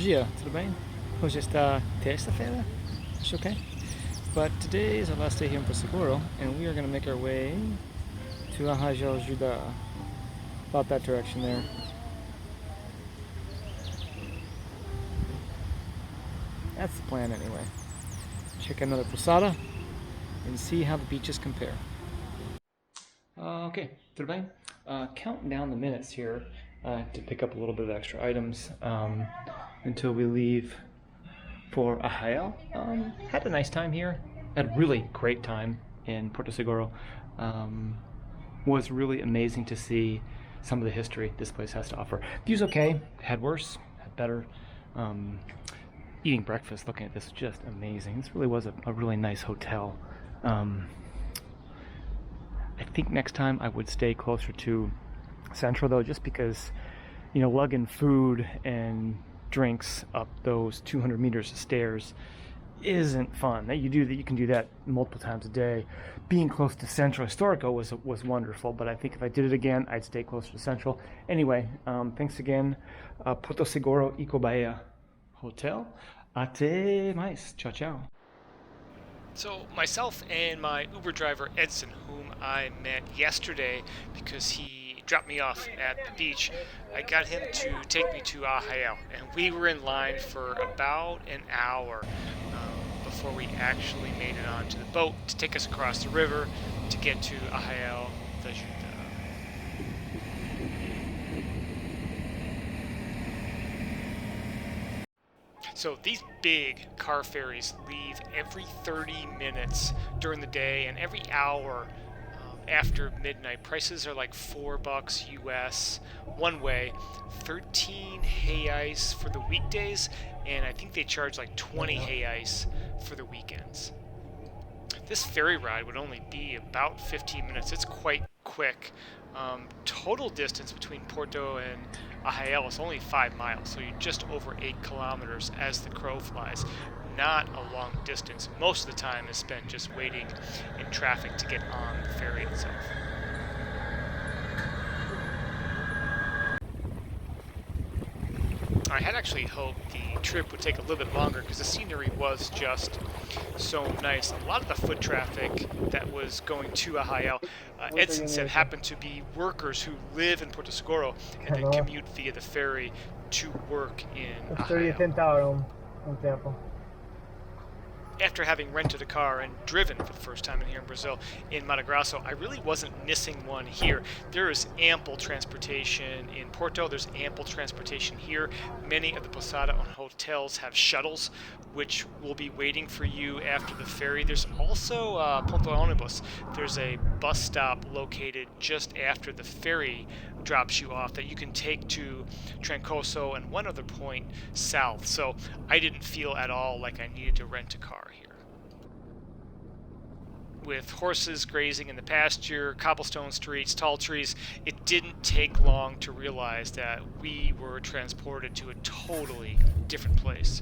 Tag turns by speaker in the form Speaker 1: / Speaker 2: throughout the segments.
Speaker 1: dia, tudo bem? Hoje está terça-feira, acho okay. But today is our last day here in Porto Seguro, and we are going to make our way to Arraial, Ajuda, about that direction there. That's the plan anyway. Check another Pousada and see how the beaches compare. Okay, tudo bem? Counting down the minutes here to pick up a little bit of extra items until we leave for Arraial. Had a nice time here. Had a really great time in Porto Seguro. Was really amazing to see some of the history this place has to offer. View's okay. Had worse. Had better. Eating breakfast, looking at this, just amazing. This really was a really nice hotel. I think next time I would stay closer to Central though, just because, you know, lugging food and drinks up those 200 meters of stairs isn't fun. You can do that multiple times a day. Being close to Central Historico was wonderful, but I think if I did it again, I'd stay closer to Central. Anyway, thanks again. Porto Seguro Eco Bahia Hotel. Até mais. Ciao, ciao. So myself and my Uber driver Edson, whom I met yesterday because he dropped me off at the beach, I got him to take me to Arraial, and we were in line for about an hour before we actually made it onto the boat to take us across the river to get to Arraial da Ajuda. So these big car ferries leave every 30 minutes during the day and every hour after midnight. Prices are like $4 US one way, 13 reais for the weekdays, and I think they charge like 20 reais for the weekends. This ferry ride would only be about 15 minutes. It's quite quick. Total distance between Porto and Arraial is only 5 miles, so you're just over 8 kilometers as the crow flies. Not a long distance. Most of the time is spent just waiting in traffic to get on the ferry itself. I had actually hoped the trip would take a little bit longer because the scenery was just so nice. A lot of the foot traffic that was going to Arraial, Edson said, happened to be workers who live in Porto Seguro and then commute via the ferry to work in Arraial. After having rented a car and driven for the first time in here in Brazil, in Mato Grosso, I really wasn't missing one here. There is ample transportation in Porto. There's ample transportation here. Many of the Pousada hotels have shuttles, which will be waiting for you after the ferry. There's also Ponto Ônibus. There's a bus stop located just after the ferry drops you off that you can take to Trancoso and one other point south. So I didn't feel at all like I needed to rent a car here. With horses grazing in the pasture, cobblestone streets, tall trees, it didn't take long to realize that we were transported to a totally different place.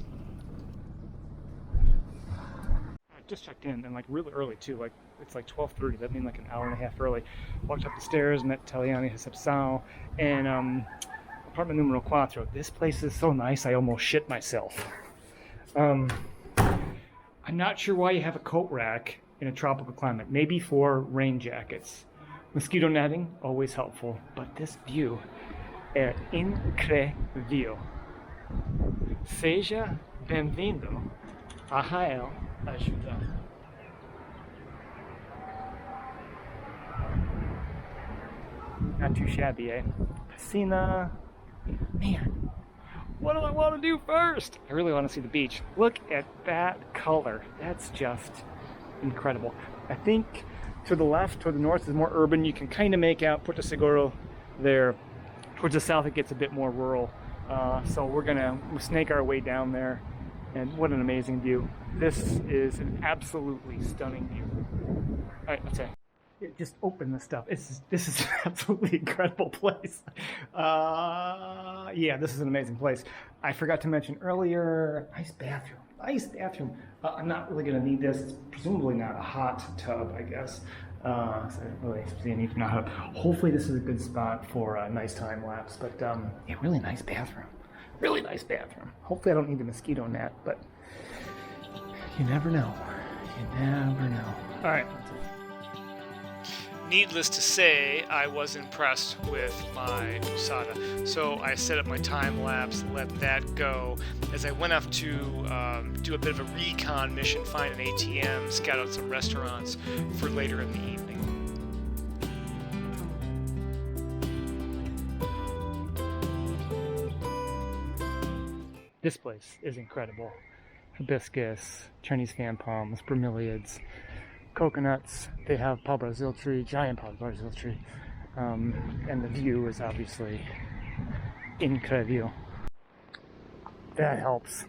Speaker 1: I just checked in, and like really early too, like it's like 12:30. That means like an hour and a half early. Walked up the stairs, met Taliani Recepção, and apartment numero 4. This place is so nice, I almost shit myself. I'm not sure why you have a coat rack in a tropical climate. Maybe for rain jackets. Mosquito netting, always helpful. But this view é incrível. Seja bem-vindo a Arraial Ajuda. Not too shabby, eh? Piscina. Man, what do I want to do first? I really want to see the beach. Look at that color. That's just incredible. I think to the left, toward the north is more urban. You can kind of make out Porto Seguro there. Towards the south, it gets a bit more rural. So we're gonna snake our way down there. And what an amazing view. This is an absolutely stunning view. All right, let's say. Just open this stuff. This is an absolutely incredible place. Yeah, this is an amazing place. I forgot to mention earlier, nice bathroom. Nice bathroom. I'm not really going to need this. It's presumably not a hot tub, I guess. So I don't really see a need for not hot. Hopefully this is a good spot for a nice time lapse. But yeah, really nice bathroom. Really nice bathroom. Hopefully I don't need a mosquito net, but you never know. You never know. All right. Needless to say, I was impressed with my Pousada. So I set up my time lapse, let that go. As I went off to do a bit of a recon mission, find an ATM, scout out some restaurants for later in the evening. This place is incredible. Hibiscus, Chinese fan palms, bromeliads, coconuts. They have pau Brazil tree, giant pau Brazil tree. And the view is obviously incredible. That helps.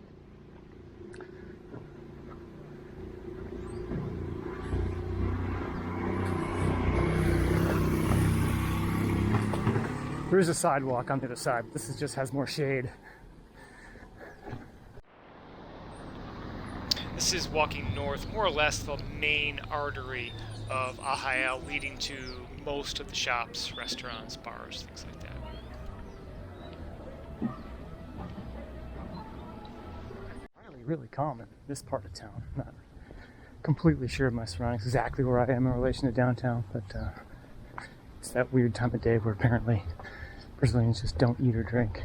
Speaker 1: There is a sidewalk on the other side, but this just has more shade. This is walking north, more or less the main artery of Arraial, leading to most of the shops, restaurants, bars, things like that. Really calm in this part of town. Not completely sure of my surroundings, exactly where I am in relation to downtown, but it's that weird time of day where apparently Brazilians just don't eat or drink.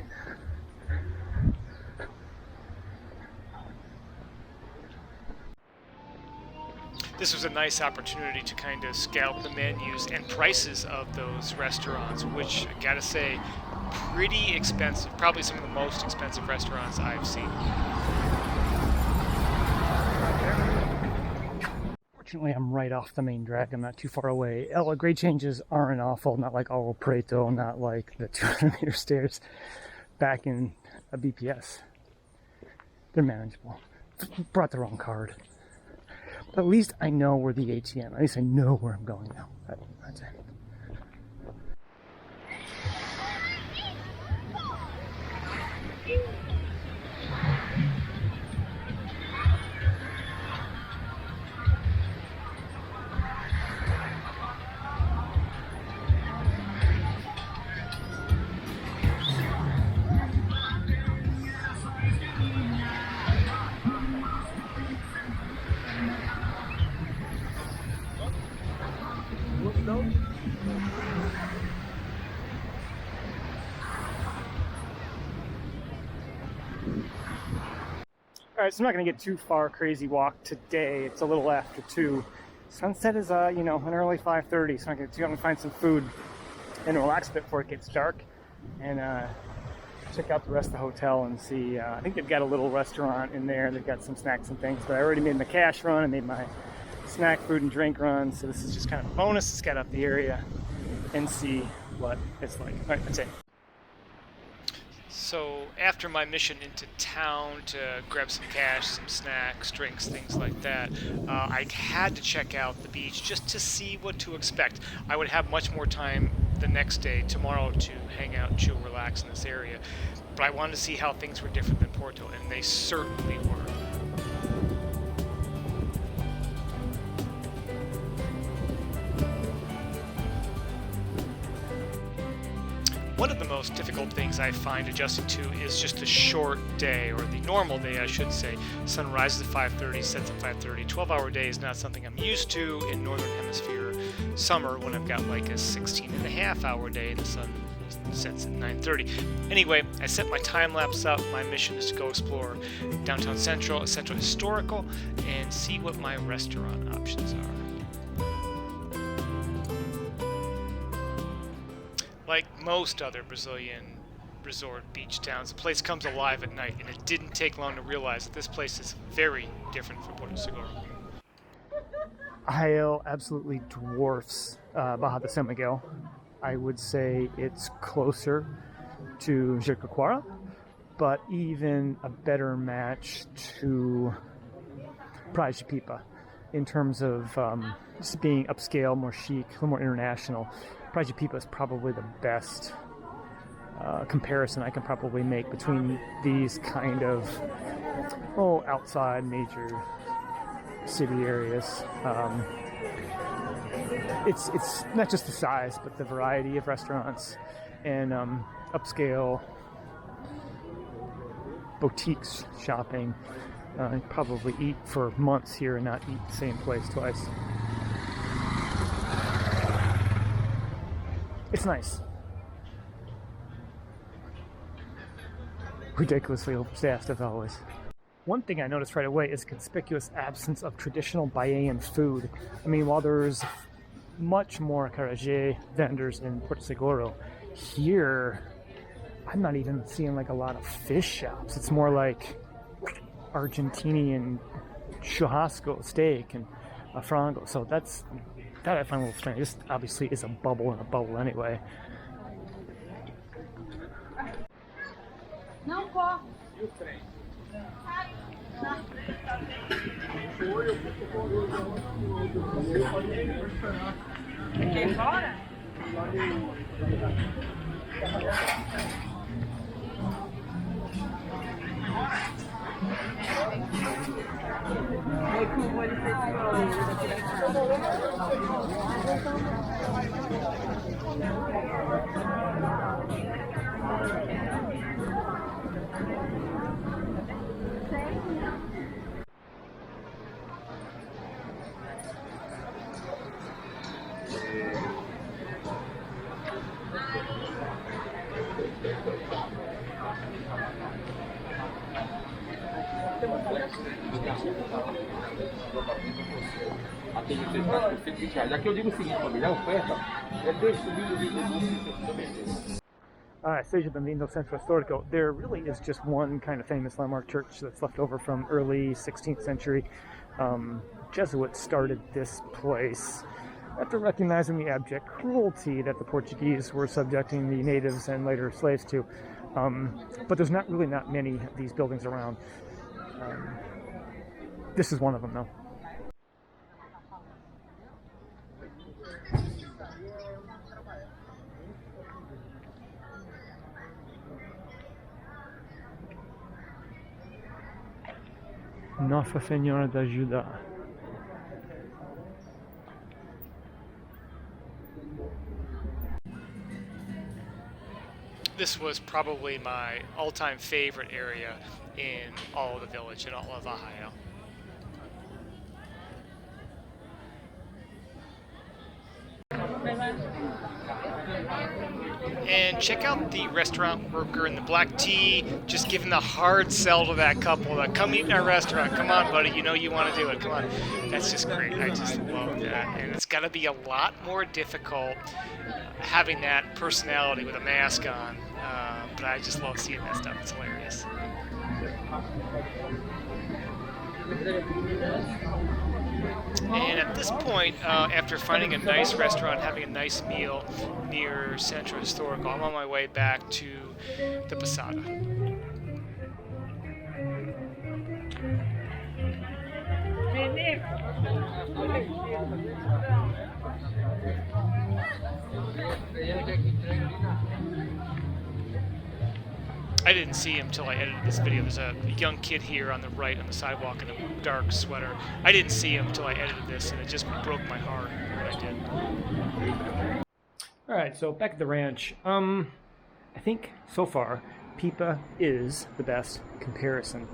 Speaker 1: This was a nice opportunity to kind of scout the menus and prices of those restaurants, which I gotta say, pretty expensive. Probably some of the most expensive restaurants I've seen. Fortunately, I'm right off the main drag. I'm not too far away. Grade changes aren't awful, not like Ouro Preto, not like the 200-meter stairs back in a BPS. They're manageable. Brought the wrong card. But at least I know where the ATM. At least I know where I'm going now. That's it. Alright, so I'm not going to get too far crazy walk today. It's a little after 2. Sunset is, an early 5:30, so I'm going to find some food and relax a bit before it gets dark. And check out the rest of the hotel and see. I think they've got a little restaurant in there. They've got some snacks and things, but I already made my cash run. I made my snack, food, and drink run. So this is just kind of a bonus to scout out the area and see what it's like. Alright, that's it. So after my mission into town to grab some cash, some snacks, drinks, things like that, I had to check out the beach just to see what to expect. I would have much more time the next day, tomorrow, to hang out, chill, relax in this area. But I wanted to see how things were different than Porto, and they certainly were. One of the most difficult things I find adjusting to is just the short day, or the normal day, I should say. Sun rises at 5:30, sets at 5:30. 12-hour day is not something I'm used to in Northern Hemisphere summer when I've got like a 16.5-hour day. The sun sets at 9:30. Anyway, I set my time lapse up. My mission is to go explore downtown Central Historical, and see what my restaurant options are. Like most other Brazilian resort beach towns, the place comes alive at night, and it didn't take long to realize that this place is very different from Porto Seguro. Arraial absolutely dwarfs Barra de São Miguel. I would say it's closer to Jericoacoara, but even a better match to Praia de Pipa in terms of just being upscale, more chic, a little more international. Praia de Pipa is probably the best comparison I can probably make between these kind of outside major city areas. It's not just the size, but the variety of restaurants and upscale boutiques shopping. Probably eat for months here and not eat the same place twice. It's nice. Ridiculously overstaffed as always. One thing I noticed right away is conspicuous absence of traditional Bahamian food. I mean, while there's much more acarajé vendors in Porto Seguro, here I'm not even seeing like a lot of fish shops. It's more like Argentinian churrasco steak and a frango. So that I find a little strange. This obviously is a bubble in a bubble anyway.
Speaker 2: Não corre. Quem fora?
Speaker 3: Aqui eu digo o seguinte, família, a oferta é desse
Speaker 1: Seja bem-vindo ao Centro Histórico. There really is just one kind of famous landmark church that's left over from early 16th century. Jesuits started this place after recognizing the abject cruelty that the Portuguese were subjecting the natives and later slaves to. But there's not many of these buildings around. This is one of them, though. Nossa Senhora da Ajuda. This was probably my all-time favorite area in all of the village, in all of Arraial. And check out the restaurant worker in the black tee, just giving the hard sell to that couple that come eat in our restaurant. Come on, buddy, you know you want to do it. Come on. That's just great. I just love that. And it's got to be a lot more difficult having that personality with a mask on. But I just love seeing that stuff. It's hilarious. And at this point, after finding a nice restaurant, having a nice meal near Centro Histórico, I'm on my way back to the Pousada. I didn't see him until I edited this video. There's a young kid here on the right on the sidewalk in a dark sweater. I didn't see him until I edited this, and it just broke my heart when I did. Alright, so back at the ranch. I think so far, Pipa is the best comparison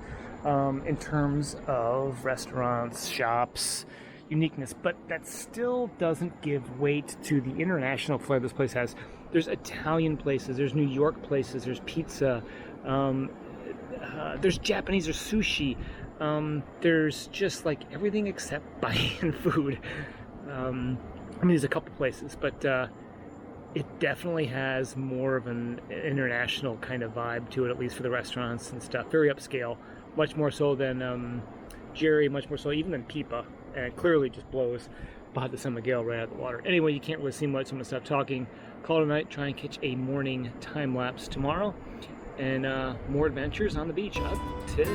Speaker 1: in terms of restaurants, shops, uniqueness, but that still doesn't give weight to the international flair this place has. There's Italian places, there's New York places, there's pizza, there's Japanese, there's sushi, there's just like everything except Bahamian food. I mean, there's a couple places, but it definitely has more of an international kind of vibe to it, at least for the restaurants and stuff. Very upscale, much more so than Jerry, much more so even than Pipa, and it clearly just blows Baja de San Miguel right out of the water. Anyway, you can't really see much, so I'm going to stop talking. Call it a night, try and catch a morning time lapse tomorrow, and more adventures on the beach. Up to